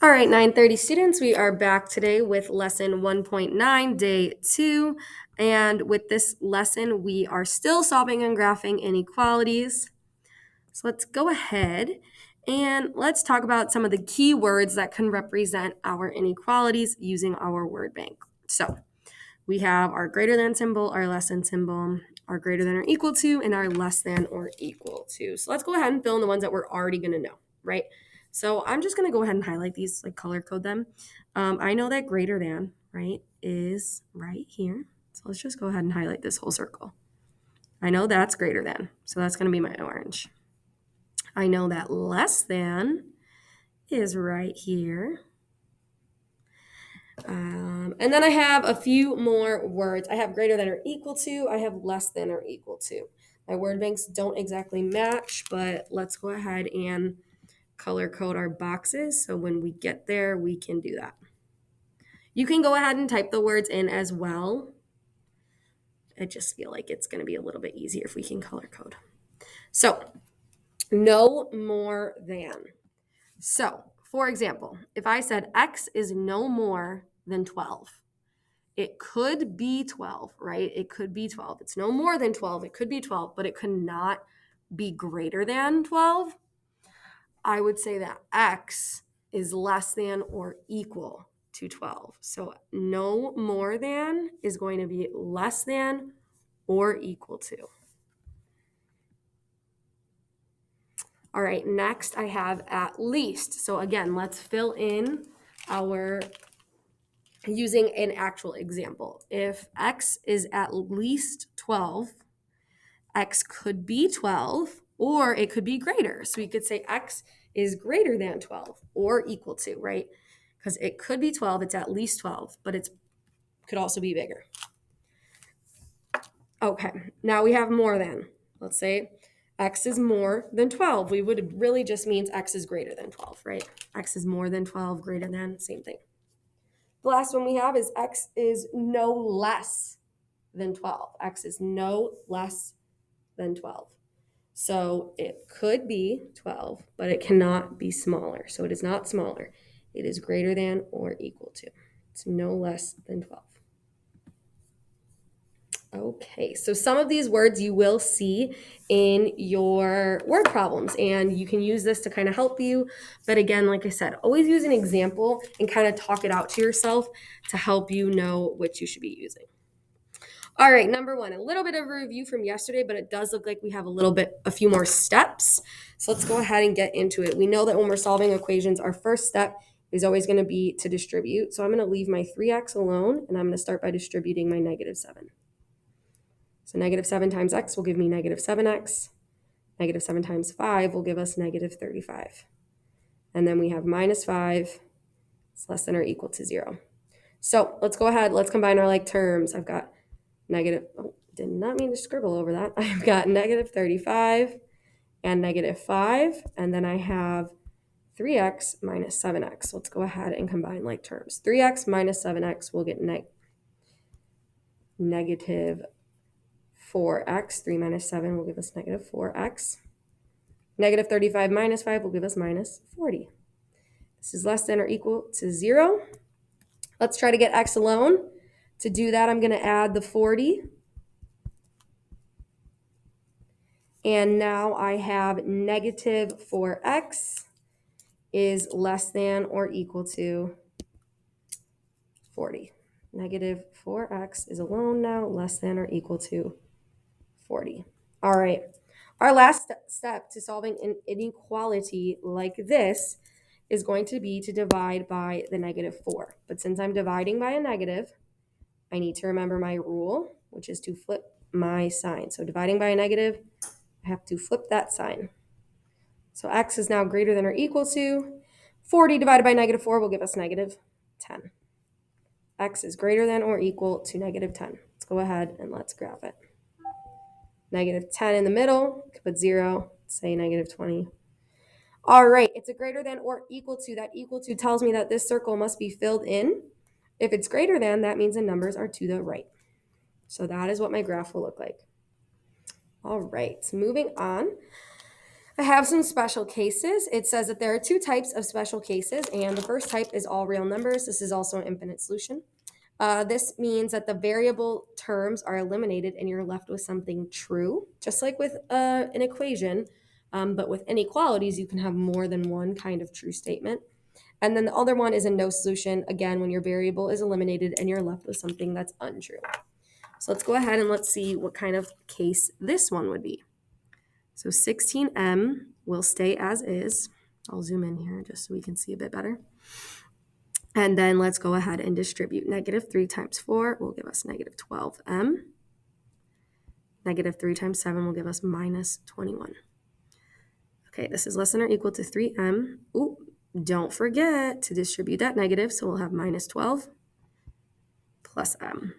All right, 9:30 students, we are back today with lesson 1.9, day 2. And with this lesson, we are still solving and graphing inequalities. So let's go ahead and let's talk about some of the key words that can represent our inequalities using our word bank. So we have our greater than symbol, our less than symbol, our greater than or equal to, and our less than or equal to. So let's go ahead and fill in the ones that we're already going to know, right? So I'm just going to go ahead and highlight these, like color code them. I know that greater than, right, is right here. So let's just go ahead and highlight this whole circle. I know that's greater than, so that's going to be my orange. I know that less than is right here. And then I have a few more words. I have greater than or equal to. I have less than or equal to. My word banks don't exactly match, but let's go ahead and color code our boxes. So when we get there, we can do that. You can go ahead and type the words in as well. I just feel like it's going to be a little bit easier if we can color code. So no more than. So for example, if I said X is no more than 12, it could be 12, right? It could be 12. It's no more than 12. It could be 12, but it could not be greater than 12. I would say that X is less than or equal to 12. So no more than is going to be less than or equal to. All right, next I have at least. So again, let's fill in our using an actual example. If X is at least 12, X could be 12 or it could be greater. So we could say X is greater than 12 or equal to, right? Because it could be 12, it's at least 12, but it could also be bigger. Okay, now we have more than. Let's say X is more than 12. We would really just means X is greater than 12, right? X is more than 12, greater than, same thing. The last one we have is X is no less than 12. X is no less than 12. So it could be 12, but it cannot be smaller. So it is not smaller. It is greater than or equal to. It's no less than 12. Okay, so some of these words you will see in your word problems, and you can use this to kind of help you. But again, like I said, always use an example and kind of talk it out to yourself to help you know what you should be using. All right, number one, a little bit of a review from yesterday, but it does look like we have a few more steps. So let's go ahead and get into it. We know that when we're solving equations, our first step is always going to be to distribute. So I'm going to leave my 3x alone, and I'm going to start by distributing my negative 7. So negative 7 times x will give me negative 7x. Negative 7 times 5 will give us negative 35. And then we have minus 5. It's less than or equal to 0. So let's go ahead. Let's combine our like terms. I've got negative, did not mean to scribble over that. I've got negative 35 and negative 5. And then I have 3x minus 7x. Let's go ahead and combine like terms. 3x minus 7x will get negative 4x. 3 minus 7 will give us negative 4x. Negative 35 minus 5 will give us minus 40. This is less than or equal to 0. Let's try to get x alone. To do that, I'm going to add the 40. And now I have negative 4x is less than or equal to 40. Negative 4x is alone now, less than or equal to 40. All right. Our last step to solving an inequality like this is going to be to divide by the negative 4. But since I'm dividing by a negative, I need to remember my rule, which is to flip my sign. So dividing by a negative, I have to flip that sign. So x is now greater than or equal to 40 divided by negative 4 will give us negative 10. X is greater than or equal to negative 10. Let's go ahead and let's graph it. Negative 10 in the middle, put 0, say negative 20. All right, it's a greater than or equal to. That equal to tells me that this circle must be filled in. If it's greater than, that means the numbers are to the right. So that is what my graph will look like. All right, moving on. I have some special cases. It says that there are two types of special cases, and the first type is all real numbers. This is also an infinite solution. This means that the variable terms are eliminated and you're left with something true, just like with an equation. But with inequalities, you can have more than one kind of true statement. And then the other one is a no solution, again, when your variable is eliminated and you're left with something that's untrue. So let's go ahead and let's see what kind of case this one would be. So 16m will stay as is. I'll zoom in here just so we can see a bit better. And then let's go ahead and distribute. Negative 3 times 4 will give us negative 12m. Negative 3 times 7 will give us minus 21. Okay, this is less than or equal to 3m. Ooh, don't forget to distribute that negative, so we'll have minus 12 plus m.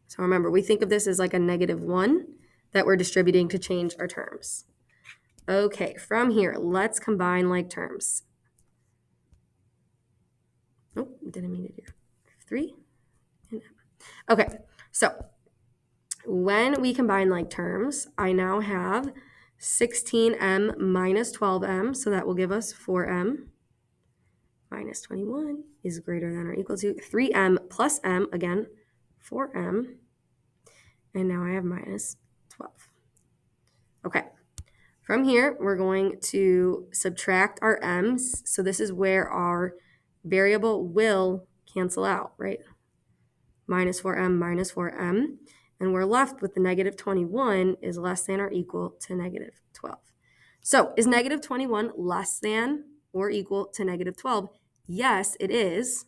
So remember, we think of this as like a negative 1 that we're distributing to change our terms. Okay, from here, let's combine like terms. Oh, didn't mean to do that. 3 and m. Okay, so when we combine like terms, I now have 16m minus 12m, so that will give us 4m. Minus 21 is greater than or equal to 3m plus m, again, 4m. And now I have minus 12. Okay, from here, we're going to subtract our m's. So this is where our variable will cancel out, right? Minus 4m, and we're left with the negative 21 is less than or equal to negative 12. So is negative 21 less than or equal to negative 12? Yes, it is,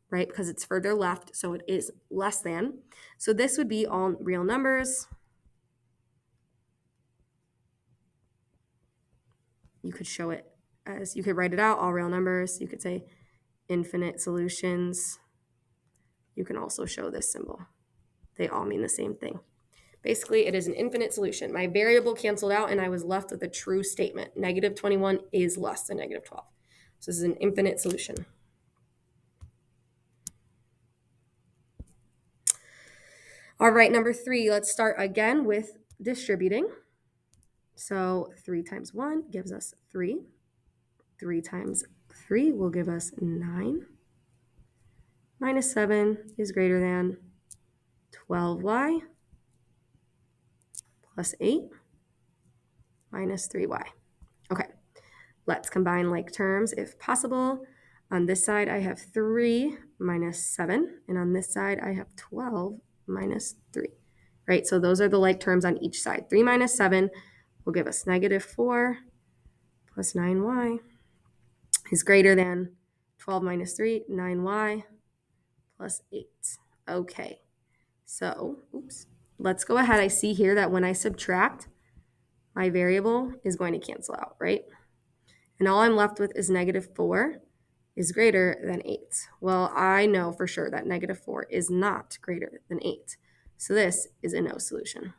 right? Because it's further left, so it is less than. So this would be all real numbers. You could show it as, you could write it out, all real numbers. You could say infinite solutions. You can also show this symbol. They all mean the same thing. Basically, it is an infinite solution. My variable canceled out and I was left with a true statement. Negative 21 is less than negative 12. So this is an infinite solution. All right, number 3, let's start again with distributing. So 3 times 1 gives us 3. 3 times 3 will give us 9. Minus 7 is greater than 12y plus 8 minus 3y. Okay, let's combine like terms if possible. On this side, I have 3 minus 7, and on this side, I have 12 minus 3, right? So those are the like terms on each side. 3 minus 7 will give us negative 4 plus 9y is greater than 12 minus 3, 9y plus 8. Okay, so, let's go ahead. I see here that when I subtract, my variable is going to cancel out, right? And all I'm left with is negative 4 is greater than 8. Well, I know for sure that negative 4 is not greater than 8. So this is a no solution.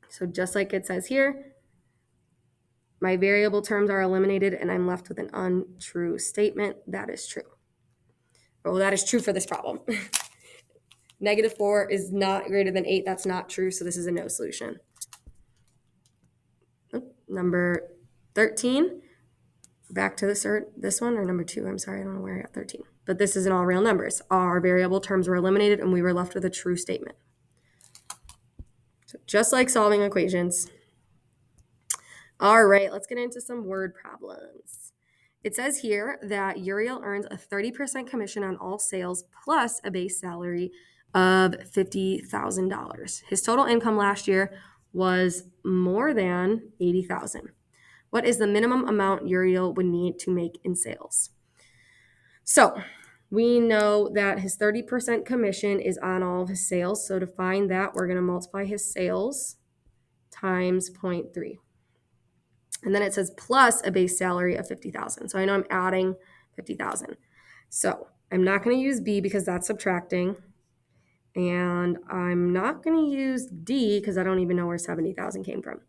So just like it says here, my variable terms are eliminated and I'm left with an untrue statement. That is true. Well, that is true for this problem. Negative 4 is not greater than 8. That's not true. So this is a no solution. Number 13. Back to this one, or number 2. I'm sorry, I don't know where I got 13. But this is in all real numbers. Our variable terms were eliminated and we were left with a true statement. So just like solving equations. All right, let's get into some word problems. It says here that Uriel earns a 30% commission on all sales plus a base salary of $50,000. His total income last year was more than $80,000. What is the minimum amount Uriel would need to make in sales? So we know that his 30% commission is on all of his sales. So to find that, we're going to multiply his sales times 0.3. And then it says plus a base salary of $50,000. So I know I'm adding $50,000. So I'm not going to use B because that's subtracting. And I'm not going to use D because I don't even know where $70,000 came from.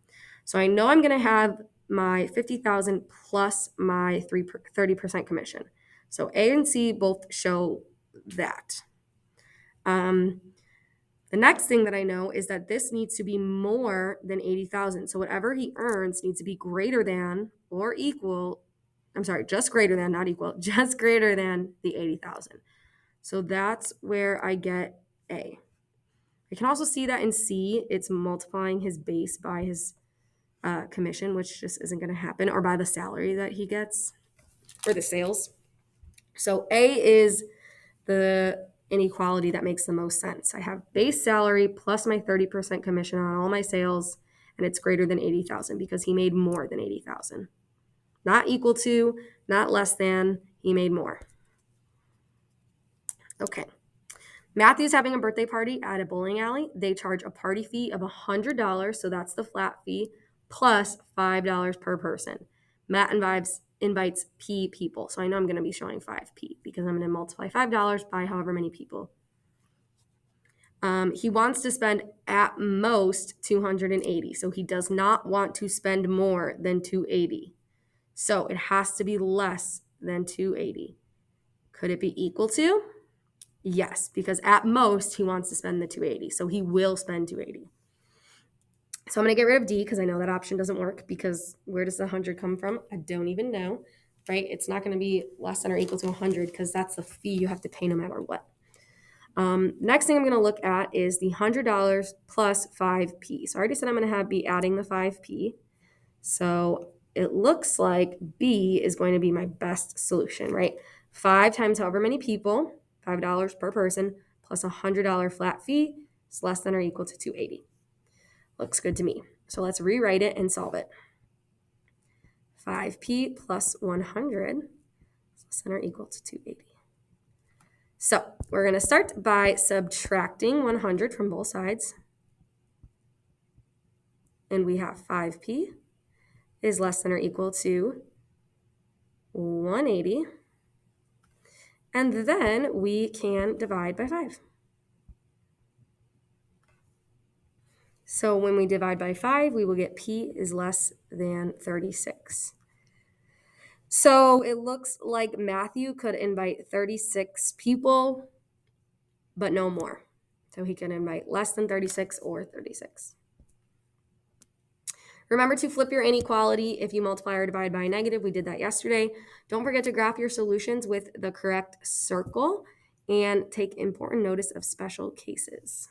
So I know I'm going to have my $50,000 plus my 30% commission. So A and C both show that. The next thing that I know is that this needs to be more than 80,000. So whatever he earns needs to be greater than or equal. I'm sorry, just greater than, not equal, just greater than the 80,000. So that's where I get A. I can also see that in C, it's multiplying his base by his commission, which just isn't going to happen, or by the salary that he gets, or the sales. So A is the inequality that makes the most sense. I have base salary plus my 30% commission on all my sales, and it's greater than 80,000 because he made more than 80,000. Not equal to, not less than, he made more. Okay. Matthew's having a birthday party at a bowling alley. They charge a party fee of $100, so that's the flat fee, plus $5 per person. Matt invites P people, so I know I'm going to be showing 5P because I'm going to multiply $5 by however many people. He wants to spend at most 280, so he does not want to spend more than 280. So it has to be less than 280. Could it be equal to? Yes, because at most he wants to spend the 280, so he will spend 280. So I'm going to get rid of D because I know that option doesn't work, because where does the 100 come from? I don't even know, right? It's not going to be less than or equal to 100 because that's the fee you have to pay no matter what. Next thing I'm going to look at is the $100 plus 5P. So I already said I'm going to be adding the 5P. So it looks like B is going to be my best solution, right? 5 times however many people, $5 per person, plus a $100 flat fee is less than or equal to 280. Looks good to me. So let's rewrite it and solve it. 5P plus 100 is less than or equal to 280. So we're going to start by subtracting 100 from both sides. And we have 5P is less than or equal to 180. And then we can divide by 5. So when we divide by 5, we will get P is less than 36. So it looks like Matthew could invite 36 people, but no more. So he can invite less than 36 or 36. Remember to flip your inequality if you multiply or divide by a negative. We did that yesterday. Don't forget to graph your solutions with the correct circle and take important notice of special cases.